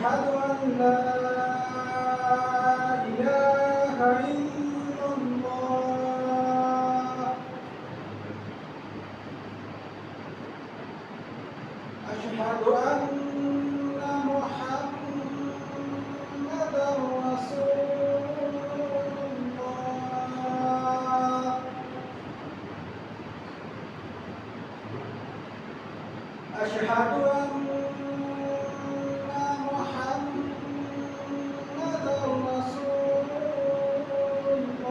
أشهد أن لا إله إلا الله. أشهد أن محمدا رسول الله. أشهد أن محمدا رسول الله.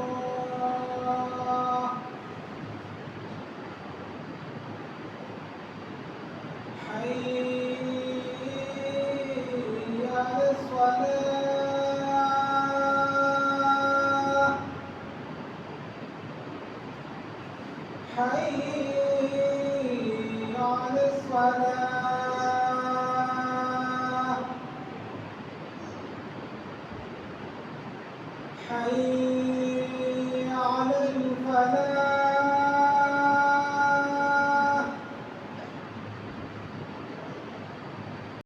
حي على الصلاة. حي على الصلاة. حي